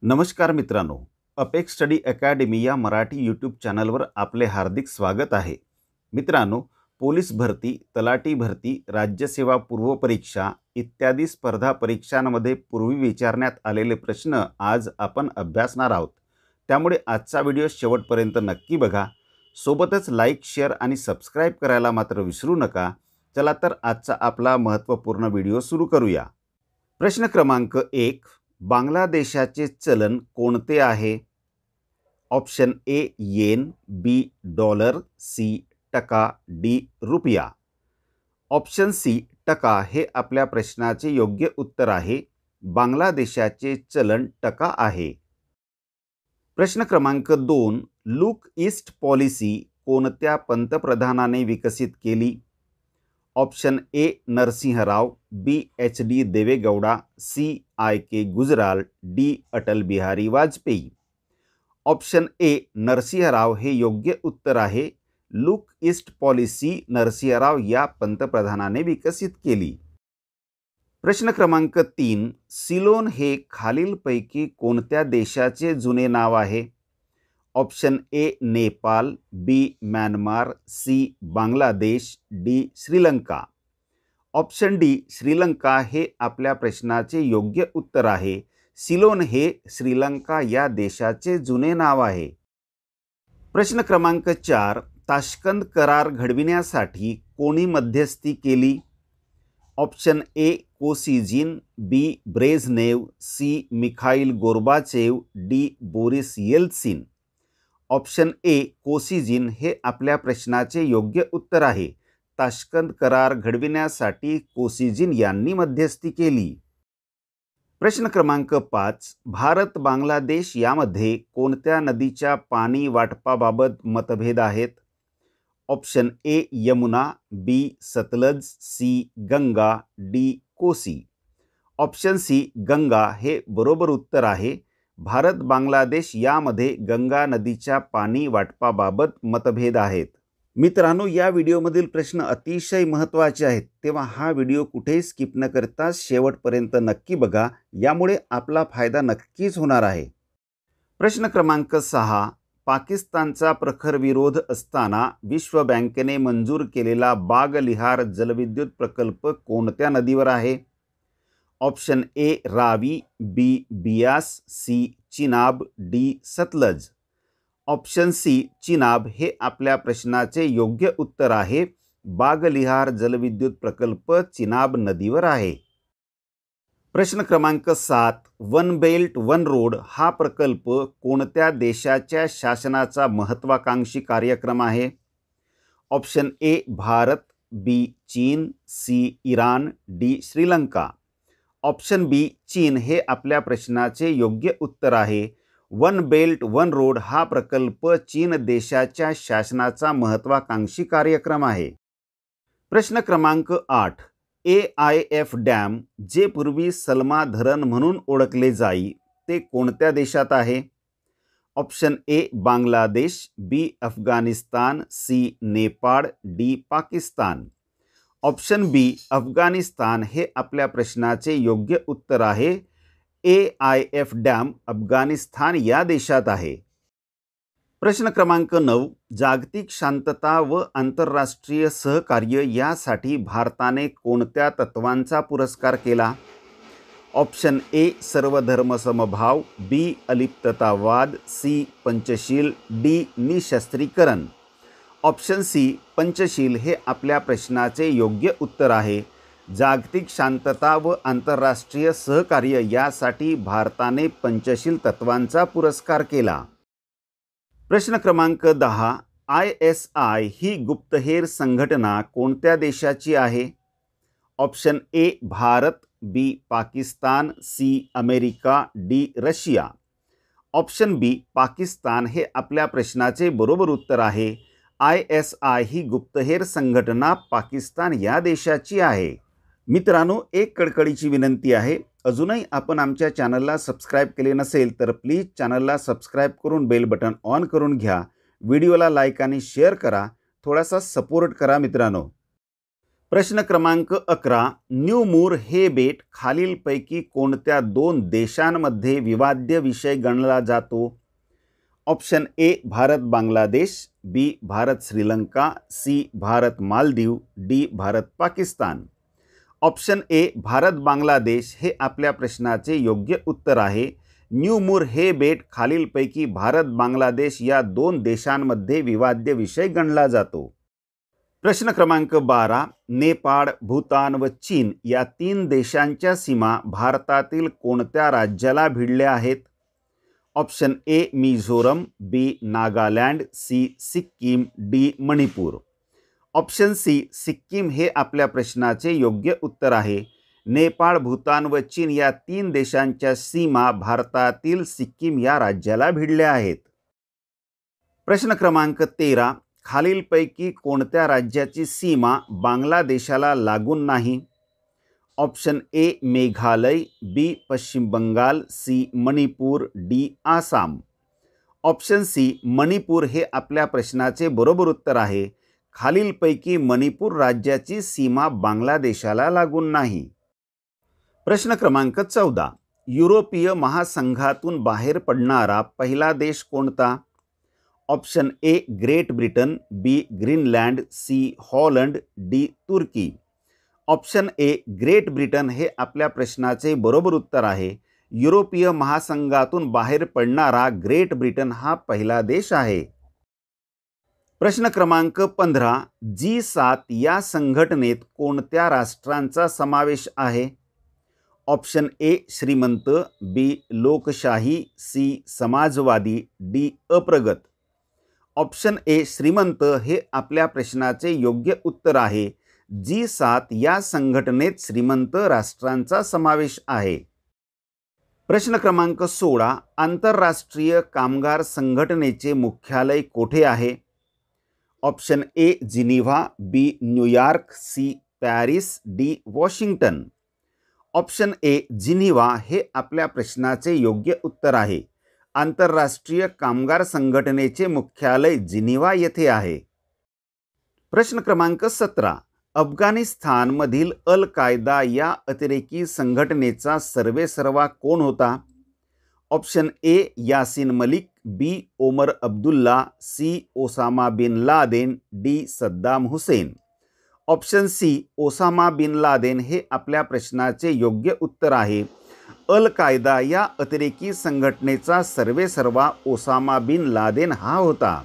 नमस्कार मित्रांनो, apex study academy या मराठी यूट्यूब चॅनलवर आपले हार्दिक स्वागत आहे. मित्रांनो, पोलीस भरती, तलाठी भरती, राज्यसेवा पूर्व परीक्षा इत्यादी स्पर्धा परीक्षांमध्ये पूर्वी विचारण्यात आलेले प्रश्न आज आपण अभ्यासणार आहोत. त्यामुळे आजचा व्हिडिओ शेवटपर्यंत नक्की बघा. सोबतच लाईक, शेअर आणि सबस्क्राईब करायला मात्र विसरू नका. चला तर आजचा आपला महत्त्वपूर्ण व्हिडिओ सुरू करूया. प्रश्न क्रमांक 1. बांगलादेशाचे चलन कोणते आहे? Option A yen, B dollar, C taka, D रुपया. ऑप्शन सी टका हे आपल्या प्रश्नाचे योग्य उत्तर आहे. बांगलादेशाचे चलन टका आहे. प्रश्न क्रमांक 2. लुक ईस्ट पॉलिसी कोणत्या पंतप्रधानाने विकसित केली? Option A Narasimha Rao, B H D Deve Gowda, C I K Gujral, D Atal Bihari Vajpayee. Option A Narasimha Rao हे योग्य उत्तर आहे. Look east policy Narasimha Rao या पंतप्रधानाने विकसित केली. प्रश्न क्रमांक 3. सिलोन हे खालीलपैकी कोणत्या देशाचे जुने नाव आहे? Option A Nepal, B Myanmar, C Bangladesh, D Sri Lanka. Option D Sri Lanka हे आपल्या प्रश्नाचे योग्य उत्तर आहे. सिलोन हे श्रीलंका या देशाचे जुने नाव आहे. प्रश्न क्रमांक 4. ताश्कंद करार घडविण्यासाठी कोणी मध्यस्थी केली? Option A Kosygin, B Brezhnev, C Mikhail Gorbachev, D Boris Yeltsin. Option A Kosygin हे आपल्या प्रश्नाचे योग्य उत्तर आहे. ताश्कंद करार घडविण्यासाठी कोसिजिन यांनी मध्यस्थी केली. प्रश्न क्रमांक 5. भारत बांगलादेश यामध्ये कोणत्या नदीच्या पाणी वाटपाबाबत मतभेद आहेत? Option A Yamuna, B Sutlej, C Ganga, D Kosi. Option C Ganga हे बरोबर उत्तर आहे. भारत बांगलादेश यामध्ये गंगा नदीच्या पाणी वाटपाबाबत मतभेद आहेत. मित्रांनो, या व्हिडिओमधील प्रश्न अतिशय महत्त्वाचे आहेत, तेव्हा हा व्हिडिओ कुठेही स्किप न करता शेवटपर्यंत नक्की बघा. यामुळे आपला फायदा नक्कीच होणार आहे. प्रश्न क्रमांक 6. पाकिस्तानचा प्रखर विरोध असताना विश्व बँकेने मंजूर केलेला बागलिहार जलविद्युत प्रकल्प कोणत्या नदीवर आहे? Option A Ravi, B Beas, C Chenab, D Sutlej. Option C Chenab हे आपल्या प्रश्नाचे योग्य उत्तर आहे. बागलिहार जलविद्युत प्रकल्प चिनाब नदीवर आहे. प्रश्न क्रमांक 7. वन बेल्ट वन रोड हा प्रकल्प कोणत्या देशाच्या शासनाचा महत्त्वाकांक्षी कार्यक्रम आहे? ऑप्शन ए भारत, बी चीन, C Iran, D Sri Lanka. Option B चीन हे आपल्या प्रश्नाचे योग्य उत्तर आहे. वन बेल्ट वन रोड हा प्रकल्प चीन देशाच्या शासनाचा महत्त्वाकांक्षी कार्यक्रम आहे. प्रश्न क्रमांक 8. AIF डॅम जे पूर्वी सल्मा धरण म्हणून ओळखले जाई ते कोणत्या देशात आहे? Option A Bangladesh, B Afghanistan, C Nepal, D Pakistan. Option B Afghanistan हे आपल्या प्रश्नाचे योग्य उत्तर आहे. AIF डॅम अफगाणिस्तान या देशात आहे. प्रश्न क्रमांक 9. जागतिक शांतता व आंतरराष्ट्रीय सहकार्य यासाठी भारताने कोणत्या तत्वांचा पुरस्कार केला? ऑप्शन ए सर्वधर्मसमभाव, बी अलिप्ततावाद, सी पंचशील, डी निशस्त्रीकरण. ऑप्शन सी पंचशील हे आपल्या प्रश्नाचे योग्य उत्तर आहे. जागतिक शांतता व आंतरराष्ट्रीय सहकार्य यासाठी भारताने पंचशील तत्वांचा पुरस्कार केला. प्रश्न क्रमांक 10. ISI ही गुप्तहेर संघटना कोणत्या देशाची आहे? Option A Bharat, B Pakistan, C America, D Russia. Option B Pakistan हे आपल्या प्रश्नाचे बरोबर उत्तर आहे. ISI ही गुप्तहेर संघटना पाकिस्तान या देशाची आहे. मित्रांनो, एक कडकडीची विनंती आहे. अजूनही आपण आमच्या चॅनलला सबस्क्राईब केले नसेल तर प्लीज चॅनलला सबस्क्राईब करून बेल बटन ऑन करून घ्या. व्हिडिओला लाईक आणि शेअर करा. थोडासा सपोर्ट करा मित्रांनो. प्रश्न क्रमांक 11. न्यू मूर हे बेट खालीलपैकी कोणत्या दोन देशांमध्ये विवाद्य विषय गणला जातो? Option A Bharat Bangladesh, B Bharat Sri Lanka, C Bharat Maldives, D Bharat Pakistan. Option A Bharat Bangladesh हे आपल्या प्रश्नाचे योग्य उत्तर आहे. न्यू मूर हे बेट खालीलपैकी भारत बांगलादेश या दोन देशांमध्ये विवाद्य विषय गणला जातो. प्रश्न क्रमांक 12. नेपाळ, भूतान व चीन या तीन देशांच्या सीमा भारतातील कोणत्या राज्याला भिडल्या आहेत? Option A Mizoram, B Nagaland, C Sikkim, D Manipur. Option C Sikkim हे आपल्या प्रश्नाचे योग्य उत्तर आहे. नेपाळ, भूतान व चीन या तीन देशांच्या सीमा भारतातील सिक्कीम या राज्याला भिडल्या आहेत. प्रश्न क्रमांक 13. खालीलपैकी कोणत्या राज्याची सीमा बांगलादेशाला लागून नाही? Option A Meghalaya, B Paschim Bengal, C Manipur, D Assam. Option C Manipur हे आपल्या प्रश्नाचे बरोबर उत्तर आहे. खालीलपैकी मणिपूर राज्याची सीमा बांगलादेशाला लागून नाही. प्रश्न क्रमांक 14. युरोपीय महासंघातून बाहेर पडणारा पहिला देश कोणता? Option A Great Britain, B Greenland, C Holland, D Turkey. Option A Great Britain हे आपल्या प्रश्नाचे बरोबर उत्तर आहे. युरोपीय महासंघातून बाहेर पडणारा ग्रेट ब्रिटन हा पहिला देश आहे. प्रश्न क्रमांक 15. G7 या संघटनेत कोणत्या राष्ट्रांचा समावेश आहे? ऑप्शन ए श्रीमंत, बी लोकशाही, सी समाजवादी, डी अप्रगत. ऑप्शन ए श्रीमंत हे आपल्या प्रश्नाचे योग्य उत्तर आहे. G7 या संघटनेत श्रीमंत राष्ट्रांचा समावेश आहे. प्रश्न क्रमांक 16. आंतरराष्ट्रीय कामगार संघटनेचे मुख्यालय कोठे आहे? Option A Geneva, B New York, C Paris, D Washington. Option A Geneva हे आपल्या प्रश्नाचे योग्य उत्तर आहे. आंतरराष्ट्रीय कामगार संघटनेचे मुख्यालय जिनिव्हा येथे आहे. प्रश्न क्रमांक 17. अफगाणिस्तानमधील अल कायदा या अतिरेकी संघटनेचा सर्वेसर्वा कोण होता? Option A Yasin Malik, B Omar Abdullah, C Osama bin Laden, D Saddam Hussein. Option C Osama bin Laden हे आपल्या प्रश्नाचे योग्य उत्तर आहे. अल कायदा या अतिरेकी संघटनेचा सर्वेसर्वा ओसामा बिन लादेन हा होता.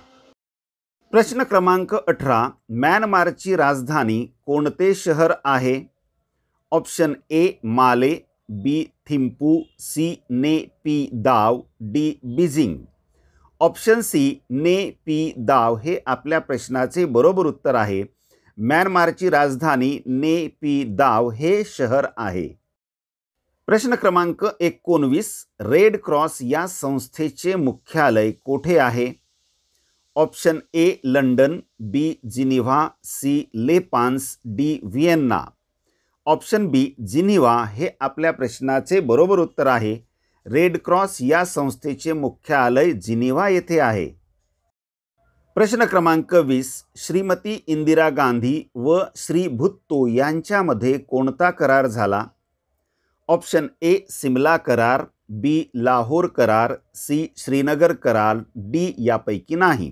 प्रश्न क्रमांक 18. म्यानमारची राजधानी कोणते शहर आहे? ऑप्शन ए माले, बी थिम्पू, सी ने पी दाव, डी बीजिंग. ऑप्शन सी ने पी दाव हे आपल्या प्रश्नाचे बरोबर उत्तर आहे. म्यानमारची राजधानी ने पी दाव हे शहर आहे. प्रश्न क्रमांक 19. रेड क्रॉस या संस्थेचे मुख्यालय कोठे आहे? Option A London, B Geneva, C लेपान्स, D Vienna. Option B Geneva हे आपल्या प्रश्नाचे बरोबर उत्तर आहे. रेड क्रॉस या संस्थेचे मुख्यालय जिनिव्हा येथे आहे. प्रश्न क्रमांक 20. श्रीमती इंदिरा गांधी व श्री भुत्तो यांच्यामध्ये कोणता करार झाला? ऑप्शन ए सिमला करार, बी लाहोर करार, सी श्रीनगर करार, डी यापैकी नाही.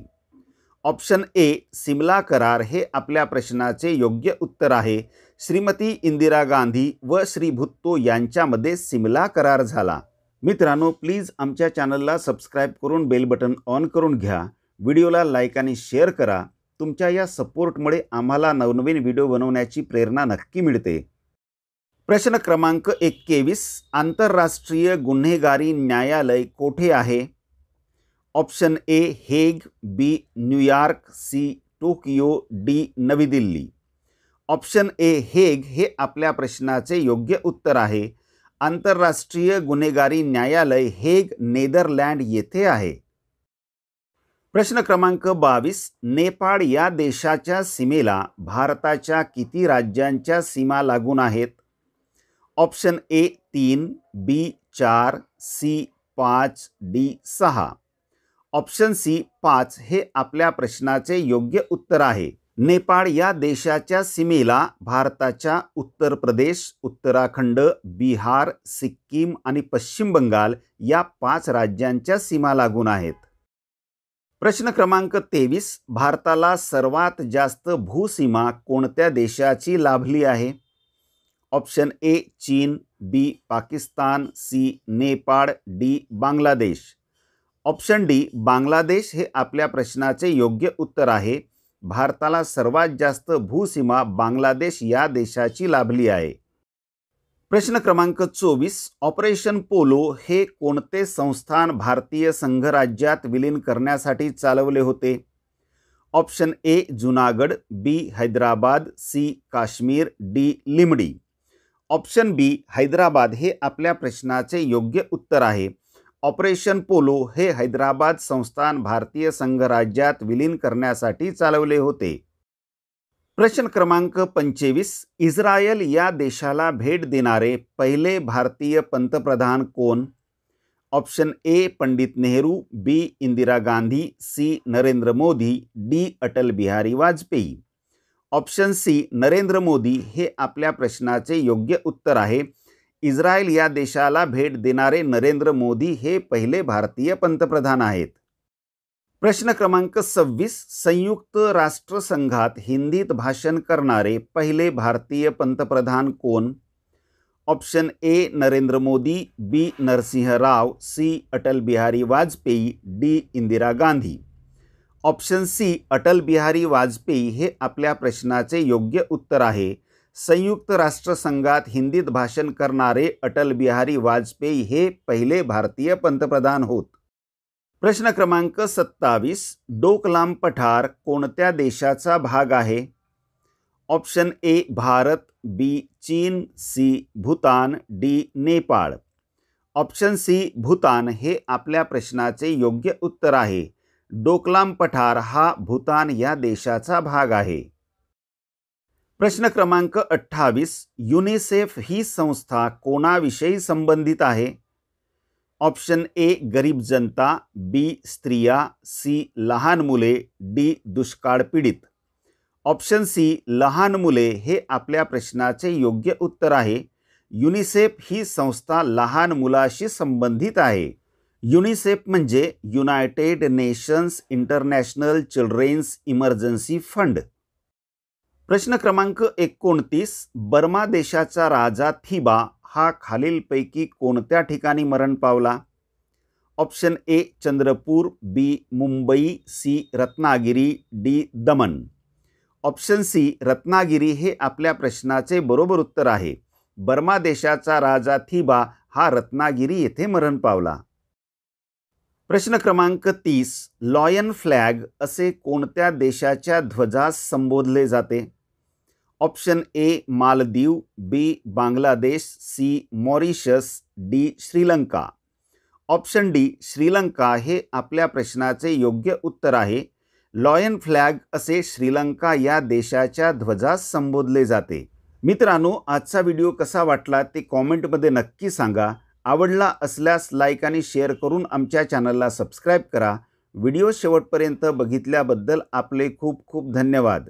ऑप्शन ए सिमला करार हे आपल्या प्रश्नाचे योग्य उत्तर आहे. श्रीमती इंदिरा गांधी व श्री भुत्तो यांच्यामध्ये सिमला करार झाला. मित्रांनो, प्लीज आमच्या चॅनलला सबस्क्राईब करून बेल बटन ऑन करून घ्या. व्हिडिओला लाईक आणि शेअर करा. तुमच्या या सपोर्टमुळे आम्हाला नवनवीन व्हिडिओ बनवण्याची प्रेरणा नक्की मिळते. प्रश्न क्रमांक 21. आंतरराष्ट्रीय गुन्हेगारी न्यायालय कोठे आहे? Option A Hague, B New York, C Tokyo, D Navi Delhi. Option A Hague हे आपल्या प्रश्नाचे योग्य उत्तर आहे. आंतरराष्ट्रीय गुन्हेगारी न्यायालय हेग, नेदरलँड येथे आहे. प्रश्न क्रमांक 22. नेपाळ या देशाच्या सीमेला भारताच्या किती राज्यांच्या सीमा लागून आहेत? Option A 3, B 4, C 5, D 6. Option C 5 हे आपल्या प्रश्नाचे योग्य उत्तर आहे. नेपाळ या देशाच्या सीमेला भारताच्या उत्तर प्रदेश, उत्तराखंड, बिहार, सिक्कीम आणि पश्चिम बंगाल या 5 राज्यांच्या सीमा लागून आहेत. प्रश्न क्रमांक 23. भारताला सर्वात जास्त भूसीमा कोणत्या देशाची लाभली आहे? ऑप्शन ए चीन, B Pakistan, C Nepal, D Bangladesh. Option D Bangladesh हे आपल्या प्रश्नाचे योग्य उत्तर आहे. भारताला सर्वात जास्त भूसीमा बांगलादेश या देशाची लाभली आहे. प्रश्न क्रमांक 24. ऑपरेशन पोलो हे कोणते संस्थान भारतीय संघराज्यात विलीन करण्यासाठी चालवले होते? Option A Junagadh, B Hyderabad, C Kashmir, D Limdi. Option B Hyderabad हे आपल्या प्रश्नाचे योग्य उत्तर आहे. ऑपरेशन पोलो हे हैदराबाद संस्थान भारतीय संघराज्यात विलीन करण्यासाठी चालवले होते. प्रश्न क्रमांक 25. इस्रायल या देशाला भेट देणारे पहिले भारतीय पंतप्रधान कोण? Option A Pandit Nehru, B Indira Gandhi, C Narendra Modi, D Atal Bihari Vajpayee. Option C Narendra Modi हे आपल्या प्रश्नाचे योग्य उत्तर आहे. इस्रायल या देशाला भेट देणारे नरेंद्र मोदी हे पहिले भारतीय पंतप्रधान आहेत. प्रश्न क्रमांक 26. संयुक्त राष्ट्रसंघात हिंदीत भाषण करणारे पहिले भारतीय पंतप्रधान कोण? Option A Narendra Modi, B Narasimha Rao, C Atal Bihari Vajpayee, D Indira Gandhi. Option C Atal Bihari Vajpayee हे आपल्या प्रश्नाचे योग्य उत्तर आहे. संयुक्त राष्ट्रसंघात हिंदीत भाषण करणारे अटल बिहारी वाजपेयी हे पहिले भारतीय पंतप्रधान होत. प्रश्न क्रमांक 27. डोकलाम पठार कोणत्या देशाचा भाग आहे? ऑप्शन ए भारत, बी चीन, C Bhutan, D Nepal. Option C Bhutan हे आपल्या प्रश्नाचे योग्य उत्तर आहे. डोकलाम पठार हा भूतान या देशाचा भाग आहे. प्रश्न क्रमांक 28. युनिसेफ ही संस्था कोणाविषयी संबंधित आहे? ऑप्शन ए गरीब जनता, बी स्त्रिया, सी लहान मुले, डी दुष्काळ पीडित. ऑप्शन सी लहान मुले हे आपल्या प्रश्नाचे योग्य उत्तर आहे. युनिसेफ ही संस्था लहान मुलाशी संबंधित आहे. युनिसेफ म्हणजे United nations international children's emergency fund. प्रश्न क्रमांक 29. बर्मा देशाचा राजा थिबा हा खालीलपैकी कोणत्या ठिकाणी मरण पावला? Option A Chandrapur, B Mumbai, C Ratnagiri, D Daman. Option C Ratnagiri हे आपल्या प्रश्नाचे बरोबर उत्तर आहे. बर्मा देशाचा राजा थिबा हा रत्नागिरी येथे मरण पावला. प्रश्न क्रमांक 30. लॉयन फ्लॅग असे कोणत्या देशाच्या ध्वजास संबोधले जाते? Option A Maldives, B Bangladesh, C Mauritius, D Sri Lanka. Option D Sri Lanka हे आपल्या प्रश्नाचे योग्य उत्तर आहे. लॉयन फ्लॅग असे श्रीलंका या देशाच्या ध्वजास संबोधले जाते. मित्रांनो, आजचा व्हिडिओ कसा वाटला ते कॉमेंटमध्ये नक्की सांगा. आवडला असल्यास लाईक आणि शेअर करून आमच्या चॅनलला सबस्क्राईब करा. व्हिडिओ शेवटपर्यंत बघितल्याबद्दल आपले खूप खूप धन्यवाद.